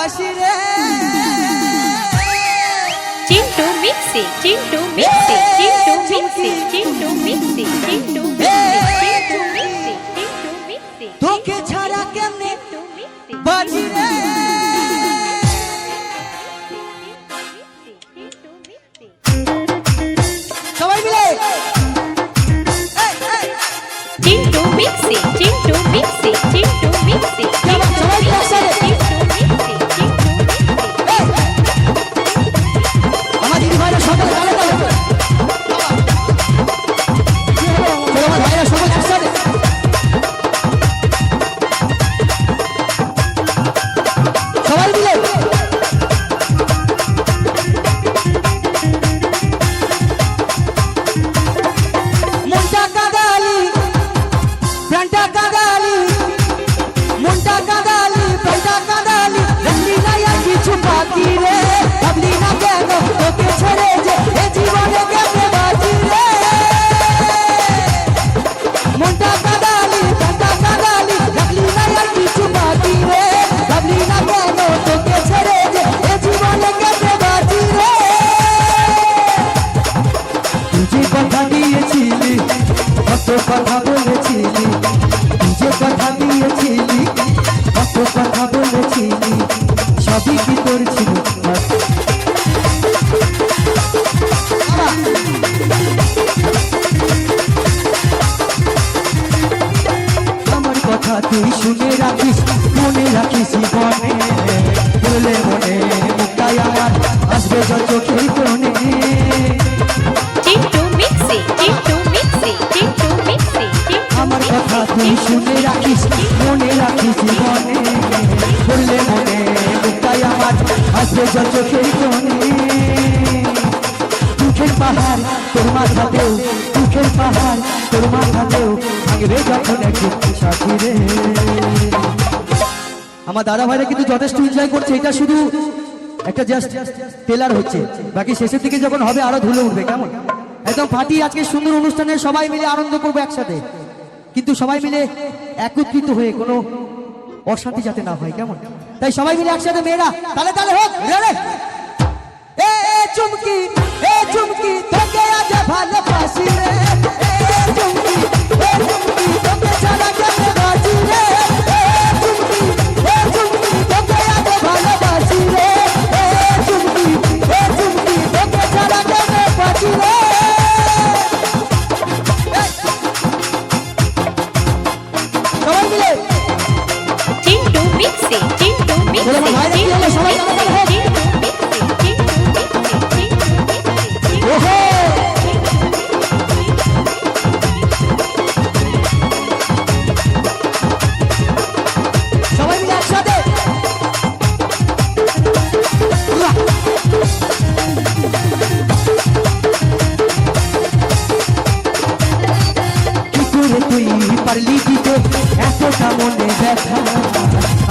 ভালোবাসি রে Chintu mixie Chintu mixie Chintu mixie Chintu mixie Chintu mixie তোকে ছাড়া কেমনে বাজি রে সবাই মিলে Chintu mixie Chintu mixie Chintu mixie সবাই একসাথে আমার দিদি ভাইরা সবাই তালে তালে আমার ভাইরা সবাই একসাথে সবাই মিলে মনটা কাদালি প্রাণটা কাদালি মনটা কাদালি প্রাণটা কাদালি রাখলি না আর কিছু বাকি রে ভাবলি না কেন তোকে ছেড়ে যে এ জীবনে কেমনে বাঁচি রে মনটা কাদালি প্রাণটা কাদালি রাখলি না আর কিছু বাকি রে ভাবলি না কেন তোকে ছেড়ে যে এ জীবনে কেমনে বাঁচি রে তুই কথা দিয়েছিলি কত কথা বলেছিলি তুই কথা দিয়েছিলি কত কথা বলেছিলি সবই কি তোর ছিল আমার কথা তুই শুনে রাখিস মনে রাখিস জীবনে বলে মনে মুক্তায় আমার আসবে যত চোখের কোণে Chintu mixie Chintu mixie Chintu mixie আমার কথা তুই শুনে রাখিস মনে রাখিস জীবনে বললে মনে মুক্তায় আমার আসবে যত চোখের কোণে দুঃখের পাহাড় তোর মাথাতেও দুঃখের পাহাড় তোর মাথাতেও ভাঙবে যখন একদিন সাথী রে আমার দাদা ভাইরা কিন্তু যথেষ্ট এনজয় করছে এটা শুধু একটা জাস্ট টেলার হচ্ছে বাকি শেষের দিকে যখন হবে আরো ধুলে উঠবে কেমন একদম ফাটি আজকে সুন্দর অনুষ্ঠানে সবাই মিলে আনন্দ করবো একসাথে কিন্তু সবাই মিলে একত্রিত হয়ে কোনো অশান্তি যাতে না হয় কেমন তাই সবাই মিলে একসাথে মেয়েরা তালে তালে হোক রে এ চুমকি তোকে আজ ভালোবাসি রে এ চুমকি তোকে ছাড়া কেমনে বাঁচি রে এ চুমকি তোকে আজ ভালোবাসি রে এ চুমকি তোকে ছাড়া কেমনে বাঁচি রে সবাই মিলে Chintu mixie Chintu mixie Chintu mixie ওহো সবাই মিলে একসাথে কি করে তুই পারলি দিতে এতটা মনে ব্যথা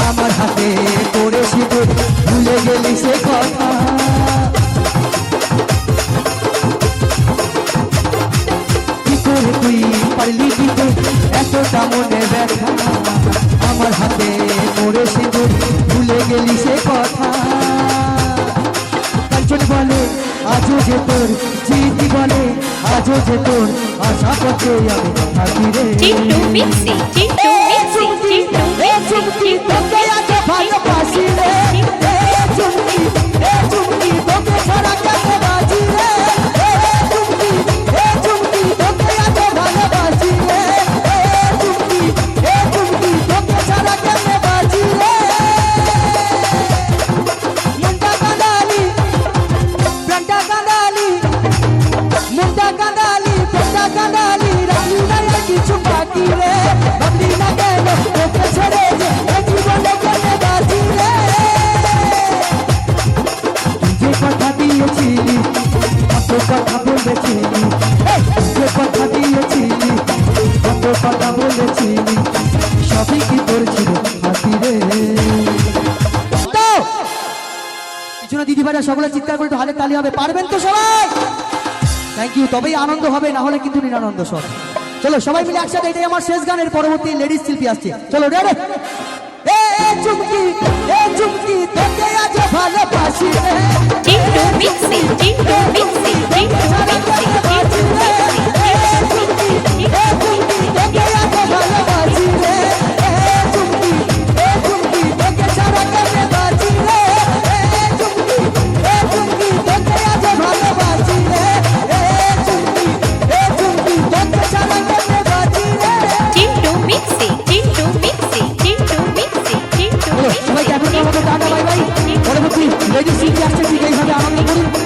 আমার হাতে তোরে সিঁদুর ভুলে গেলি সে কথা কি করে তুই পারলি দিতে এতটা মনে ব্যথা আমার হাতে তোরে সিঁদুর ভুলে গেলি সে কথা কাঞ্চন বলে আজও যে তোর জিতি বলে আজও যে তোর আশা করতে আমি থাকি রে Chintu mixie Chintu mixie Chintu mixie তোকে আজ ভালোবাসি রে এ চুমকি তোকে ছাড়া কেমনে বাঁচি রে এ চুমকি তোকে আজ ভালোবাসি রে এ চুমকি তোকে ছাড়া কেমনে বাঁচি রে মনটা কাঁদালি প্রাণটা কাঁদালি মনটা কাঁদালি প্রাণটা কাঁদালি রাখলি না আর কিছু বাকি রে ভাবলি না কেন তোকে ছেড়ে যে এ জীবনে কেমনে বাঁচি রে যে কথা দিয়েছিলি কত কথা বলেছিলি যে কথা দিয়েছিলি কত কথা বলেছিলি সবই কি তোর ছিল হাতি রে পিছনে দিদি ভাইরা সকলে চিৎকার করে একটু হাতে তালি হবে পারবেন তো সবাই থ্যাংক ইউ তবেই আনন্দ হবে না হলে কিন্তু নিরানন্দ সব চলো সবাই মিলে একসাথে এটাই আমার শেষ গানের পরবর্তী লেডিস শিল্পী আসছে চলো রে চুমকি তোকে আজ ভালোবাসি রে Chintu mixie Chintu mixie Chintu mixie তোকে আজ ভালোবাসি রে চুমকি তোকে ছাড়া কেমনে বাঁচি রে চুমকি তোকে আজ ভালোবাসি রে চুমকি তোকে ছাড়া কেমনে বাঁচি রে Chintu mixie Chintu mixie Chintu mixie Chintu সবাইকে এখন আমাদের টাটা বাই বাই পরবর্তী লেডিস সিটি আসছে ঠিক এইভাবে আনন্দ করুন